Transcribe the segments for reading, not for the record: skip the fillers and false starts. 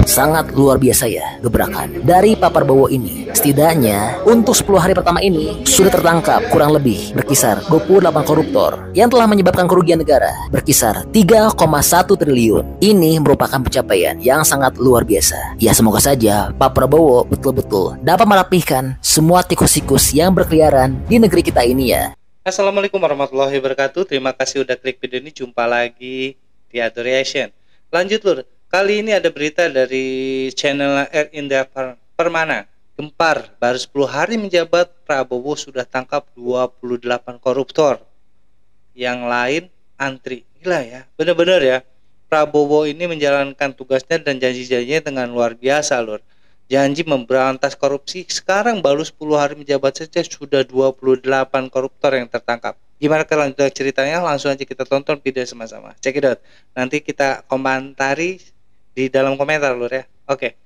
Sangat luar biasa ya gebrakan dari Pak Prabowo ini. Setidaknya untuk 10 hari pertama ini sudah tertangkap kurang lebih berkisar 28 koruptor yang telah menyebabkan kerugian negara berkisar 3,1 triliun. Ini merupakan pencapaian yang sangat luar biasa. Ya semoga saja Pak Prabowo betul-betul dapat merapihkan semua tikus-tikus yang berkeliaran di negeri kita ini ya. Assalamualaikum warahmatullahi wabarakatuh. Terima kasih udah klik video ini. Jumpa lagi di Ado Reaction. Lanjut lur, kali ini ada berita dari channel Indah Permana. Gempar, baru 10 hari menjabat Prabowo sudah tangkap 28 koruptor. Yang lain antri. Gila ya, bener-bener ya. Prabowo ini menjalankan tugasnya dan janji-janjinya dengan luar biasa lur. Janji memberantas korupsi, sekarang baru 10 hari menjabat saja sudah 28 koruptor yang tertangkap. Gimana kelanjutan ceritanya? Langsung aja kita tonton video sama-sama. Check it out. Nanti kita komentari di dalam komentar lur ya. Oke.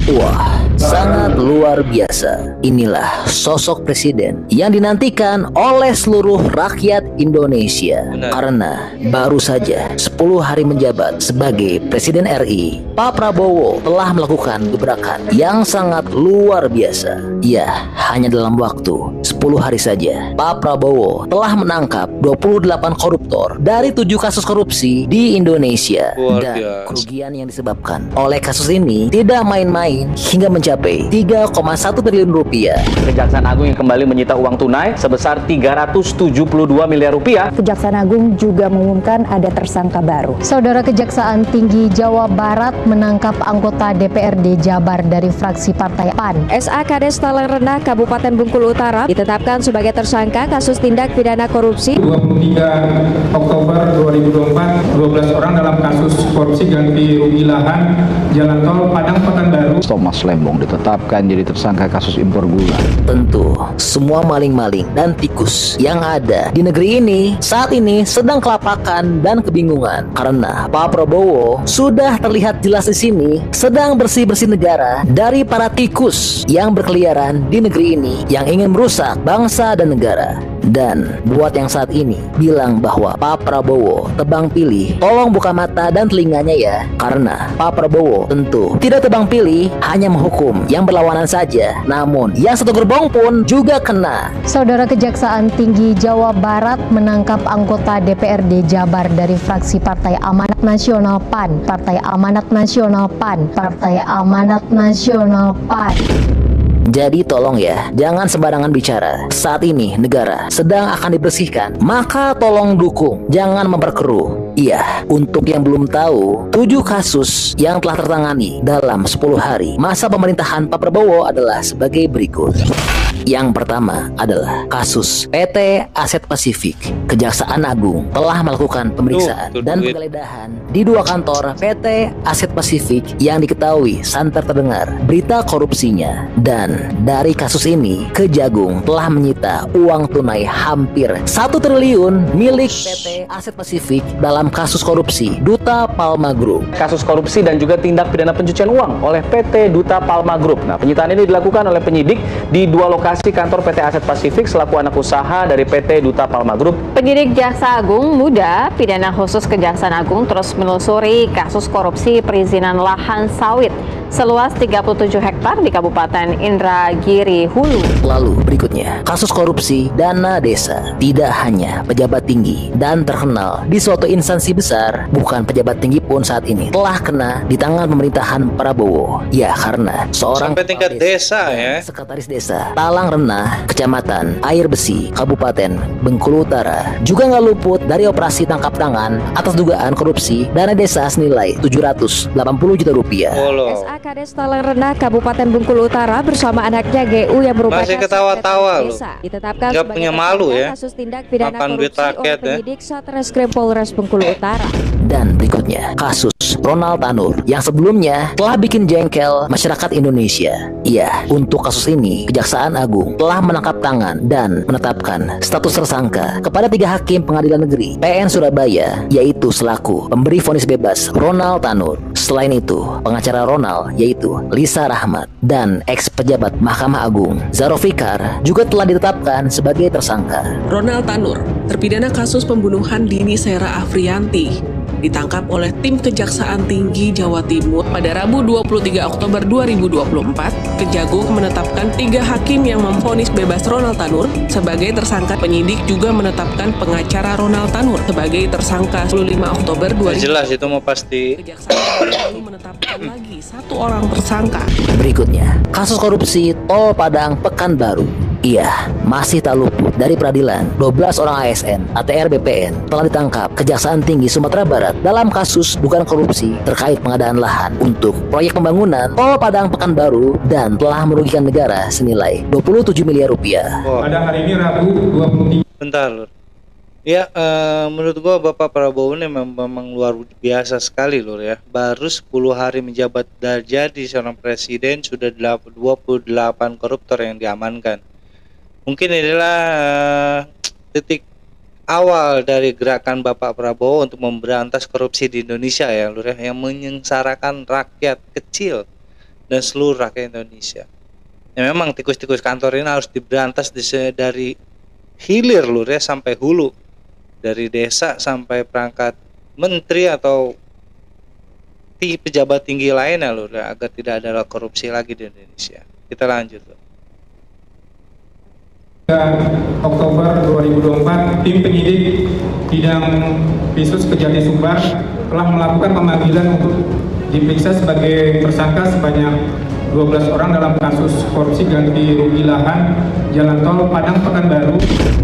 Wah, sangat luar biasa. Inilah sosok presiden yang dinantikan oleh seluruh rakyat Indonesia. Benar. Karena baru saja 10 hari menjabat sebagai Presiden RI, Pak Prabowo telah melakukan gebrakan yang sangat luar biasa. Ya, hanya dalam waktu 10 hari saja, Pak Prabowo telah menangkap 28 koruptor dari 7 kasus korupsi di Indonesia. Luar Dan biasa. kerugian yang disebabkan oleh kasus ini tidak main-main hingga mencapai 3,1 triliun rupiah. Kejaksaan Agung yang kembali menyita uang tunai sebesar 372 miliar rupiah. Kejaksaan Agung juga mengumumkan ada tersangka baru. Saudara Kejaksaan Tinggi Jawa Barat menangkap anggota DPRD Jabar dari fraksi Partai PAN. SA Kades Talang Renah Kabupaten Bengkulu Utara ditetapkan sebagai tersangka kasus tindak pidana korupsi. 23 Oktober 2024, 12 orang dalam kasus korupsi ganti rugi lahan Jalan Tol Padang Pekanbaru. Thomas Lembong ditetapkan jadi tersangka kasus impor gula. Tentu, semua maling-maling dan tikus yang ada di negeri ini saat ini sedang kelapakan dan kebingungan karena Pak Prabowo sudah terlihat jelas di sini sedang bersih-bersih negara dari para tikus yang berkeliaran di negeri ini yang ingin merusak bangsa dan negara. Dan buat yang saat ini bilang bahwa Pak Prabowo tebang pilih, tolong buka mata dan telinganya ya, karena Pak Prabowo tentu tidak tebang pilih hanya menghukum yang berlawanan saja, namun yang satu gerbong pun juga kena. Saudara Kejaksaan Tinggi Jawa Barat menangkap anggota DPRD Jabar dari fraksi Partai Amanat Nasional PAN. Partai Amanat Nasional PAN. Partai Amanat Nasional PAN. Jadi tolong ya, jangan sembarangan bicara. Saat ini negara sedang akan dibersihkan, maka tolong dukung, jangan memperkeruh. Iya, untuk yang belum tahu, 7 kasus yang telah tertangani dalam 10 hari masa pemerintahan Pak Prabowo adalah sebagai berikut. Yang pertama adalah kasus PT Aset Pasifik. Kejaksaan Agung telah melakukan pemeriksaan dan penggeledahan di 2 kantor PT Aset Pasifik yang diketahui santer terdengar berita korupsinya. Dan dari kasus ini, Kejagung telah menyita uang tunai hampir 1 triliun milik PT Aset Pasifik dalam kasus korupsi Duta Palma Group. Kasus korupsi dan juga tindak pidana pencucian uang oleh PT Duta Palma Group. Nah, penyitaan ini dilakukan oleh penyidik di 2 lokasi kantor PT Aset Pasifik selaku anak usaha dari PT Duta Palma Group. Penyidik Jaksa Agung Muda Pidana Khusus Kejaksaan Agung terus menelusuri kasus korupsi perizinan lahan sawit seluas 37 hektar di Kabupaten Indragiri Hulu. Lalu berikutnya, kasus korupsi dana desa. Tidak hanya pejabat tinggi dan terkenal di suatu instansi besar, bukan pejabat tinggi pun saat ini telah kena di tangan pemerintahan Prabowo. Ya, karena seorang sampai tingkat desa ya. Sekretaris Desa Talang Renah, Kecamatan Air Besi, Kabupaten Bengkulu Utara, juga nggak luput dari operasi tangkap tangan atas dugaan korupsi dana desa senilai 780 juta rupiah. SA Kades Talang Renah Kabupaten Bengkulu Utara bersama anaknya GU yang merupakan Masih ketawa-tawa sekretaris desa ditetapkan Nggak sebagai punya malu tersangka ya. kasus tindak pidana Makan duit korupsi rakyat oleh ya. penyidik Satreskrim Polres Bengkulu Utara. Dan berikutnya, kasus Ronald Tanur yang sebelumnya telah bikin jengkel masyarakat Indonesia. Iya, untuk kasus ini, Kejaksaan Agung telah menangkap tangan dan menetapkan status tersangka kepada 3 hakim pengadilan negeri PN Surabaya, yaitu selaku pemberi vonis bebas Ronald Tanur. Selain itu, pengacara Ronald yaitu Lisa Rahmat dan ex-pejabat Mahkamah Agung Zaro Fikar juga telah ditetapkan sebagai tersangka. Ronald Tanur, terpidana kasus pembunuhan Dini Sera Afriyanti. ditangkap oleh tim Kejaksaan Tinggi Jawa Timur pada Rabu 23 Oktober 2024. Kejagung menetapkan 3 hakim yang memvonis bebas Ronald Tanur sebagai tersangka. Penyidik juga menetapkan pengacara Ronald Tanur sebagai tersangka 25 Oktober 2024. Jelas itu mau pasti. Kejaksaan lalu menetapkan lagi 1 orang tersangka. Berikutnya, kasus korupsi Tol Padang Pekanbaru. Iya, masih tak luput dari peradilan. 12 orang ASN ATR BPN telah ditangkap Kejaksaan Tinggi Sumatera Barat dalam kasus dugaan korupsi terkait pengadaan lahan untuk proyek pembangunan Tol Padang Pekanbaru dan telah merugikan negara senilai 27 miliar rupiah. Pada hari ini Rabu 23. Bentar, Lur. Ya, menurut gua Bapak Prabowo ini memang luar biasa sekali, Lur ya. Baru 10 hari menjabat dan jadi seorang presiden sudah 28 koruptor yang diamankan. Mungkin inilah titik awal dari gerakan Bapak Prabowo untuk memberantas korupsi di Indonesia ya, Lur ya, yang menyengsarakan rakyat kecil dan seluruh rakyat Indonesia. Ya memang tikus-tikus kantor ini harus diberantas dari hilir, Lur ya, sampai hulu. Dari desa sampai perangkat menteri atau pejabat tinggi lainnya, Lur ya, agar tidak ada korupsi lagi di Indonesia. Kita lanjut, Lur. Oktober 2024, tim penyidik bidang Khusus Kejati Sumbar telah melakukan pemanggilan untuk diperiksa sebagai tersangka sebanyak 12 orang dalam kasus korupsi ganti rugi lahan Jalan Tol Padang Pekanbaru.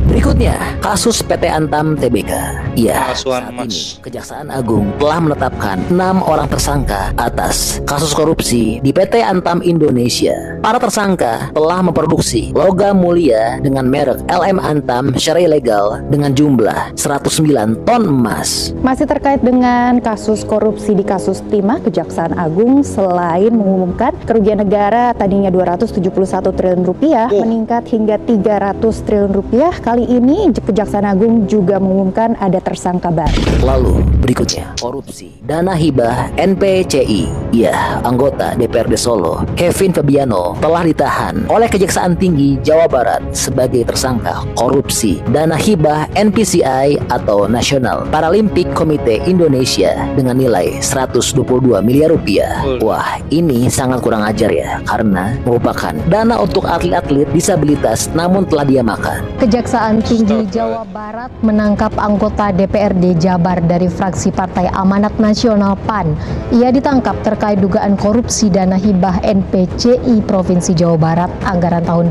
Berikutnya, kasus PT Antam Tbk. Ya, Palsuan saat emas. ini Kejaksaan Agung telah menetapkan 6 orang tersangka atas kasus korupsi di PT Antam Indonesia. Para tersangka telah memproduksi logam mulia dengan merek LM Antam secara ilegal dengan jumlah 109 ton emas. Masih terkait dengan kasus korupsi di kasus timah, Kejaksaan Agung selain mengumumkan kerugian negara tadinya 271 triliun rupiah meningkat hingga 300 triliun rupiah. Kali ini Kejaksaan Agung juga mengumumkan ada tersangka baru. Lalu berikutnya, korupsi dana hibah NPCI. Ya, anggota DPRD Solo Kevin Fabiano telah ditahan oleh Kejaksaan Tinggi Jawa Barat sebagai tersangka korupsi dana hibah NPCI atau National Paralympic Committee Indonesia dengan nilai 122 miliar rupiah. Wah, ini sangat kurang ajar ya, karena merupakan dana untuk atlet-atlet disabilitas namun telah dia makan. Kejaksaan Tinggi Jawa Barat menangkap anggota DPRD Jabar dari fraksi Partai Amanat Nasional PAN. Ia ditangkap terkait dugaan korupsi dana hibah NPCI Provinsi Jawa Barat anggaran tahun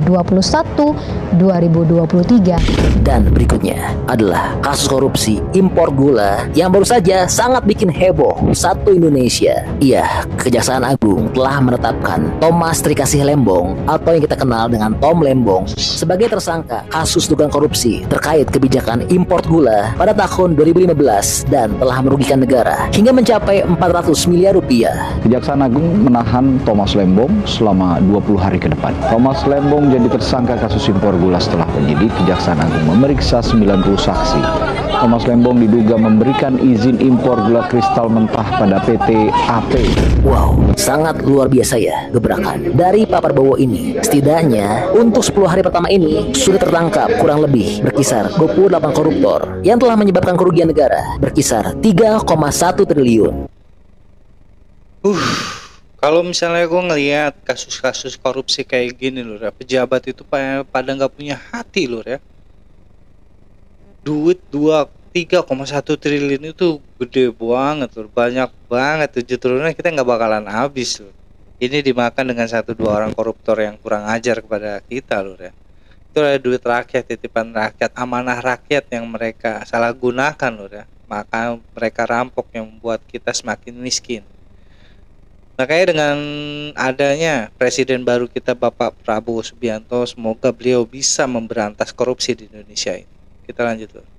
2021-2023. Dan berikutnya adalah kasus korupsi impor gula yang baru saja sangat bikin heboh satu Indonesia. Iya, Kejaksaan Agung telah menetapkan Thomas Trikasih Lembong atau yang kita kenal dengan Tom Lembong sebagai tersangka kasus dugaan korupsi terkait kebijakan impor gula pada tahun 2015 dan telah merugikan negara hingga mencapai 400 miliar rupiah. Kejaksaan Agung menahan Thomas Lembong selama 20 hari ke depan. Thomas Lembong jadi tersangka kasus impor gula setelah penyidik Kejaksaan Agung memeriksa 90 saksi. Thomas Lembong diduga memberikan izin impor gula kristal mentah pada PT AP. Wow, sangat luar biasa ya gebrakan dari Pak Prabowo ini. Setidaknya untuk 10 hari pertama ini sudah tertangkap kurang lebih berkisar 28 koruptor yang telah menyebabkan kerugian negara berkisar 3,1 triliun. Kalau misalnya gue ngelihat kasus-kasus korupsi kayak gini, Lur ya, pejabat itu pada nggak punya hati, Lur ya. Duit 3,1 triliun itu gede banget, Lur. Banyak banget, 7 triliunnya kita nggak bakalan habis, Lur. Ini dimakan dengan 1-2 orang koruptor yang kurang ajar kepada kita, Lur ya. Itu adalah duit rakyat, titipan rakyat, amanah rakyat yang mereka salah gunakan, Lur ya. Maka mereka rampok yang membuat kita semakin miskin. Makanya dengan adanya presiden baru kita Bapak Prabowo Subianto, semoga beliau bisa memberantas korupsi di Indonesia ini. Kita lanjut, Lur.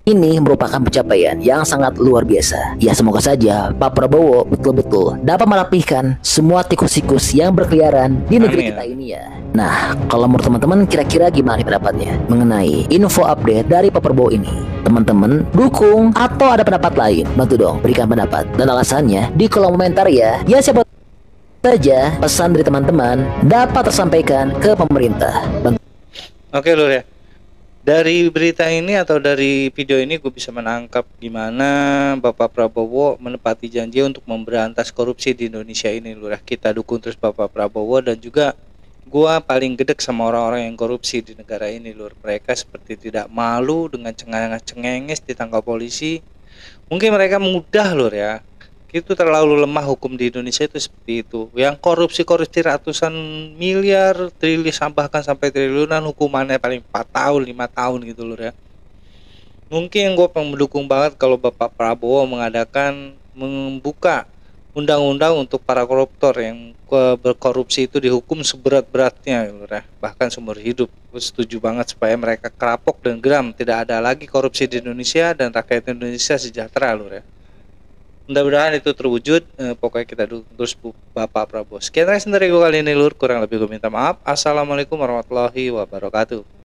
Ini merupakan pencapaian yang sangat luar biasa. Ya, semoga saja Pak Prabowo betul-betul dapat merapihkan semua tikus-tikus yang berkeliaran di negeri kita ini ya. Nah, kalau menurut teman-teman kira-kira gimana pendapatnya mengenai info update dari Pak Prabowo ini? Teman-teman dukung atau ada pendapat lain? Bantu dong berikan pendapat dan alasannya di kolom komentar ya. Ya, siapa saja pesan dari teman-teman dapat tersampaikan ke pemerintah. Oke, Lur ya. Dari berita ini atau dari video ini gue bisa menangkap gimana Bapak Prabowo menepati janji untuk memberantas korupsi di Indonesia ini Lur. Kita dukung terus Bapak Prabowo, dan juga gue paling gedek sama orang-orang yang korupsi di negara ini Lur. Mereka seperti tidak malu dengan cengenges ditangkap polisi. Mungkin mereka mudah Lur ya. Itu terlalu lemah hukum di Indonesia itu seperti itu. Yang korupsi ratusan miliar, triliun, bahkan sampai triliunan, hukumannya paling 4 tahun, 5 tahun gitu Lur ya. Mungkin gue mendukung banget kalau Bapak Prabowo membuka undang-undang untuk para koruptor yang berkorupsi itu dihukum seberat-beratnya Lur ya. Bahkan seumur hidup. Gue setuju banget supaya mereka kapok dan geram, tidak ada lagi korupsi di Indonesia dan rakyat Indonesia sejahtera Lur ya. Mudah-mudahan itu terwujud. Pokoknya kita dukung terus Bapak Prabowo. Sekian dari gue kali ini Lur, kurang lebih gue minta maaf. Assalamualaikum warahmatullahi wabarakatuh.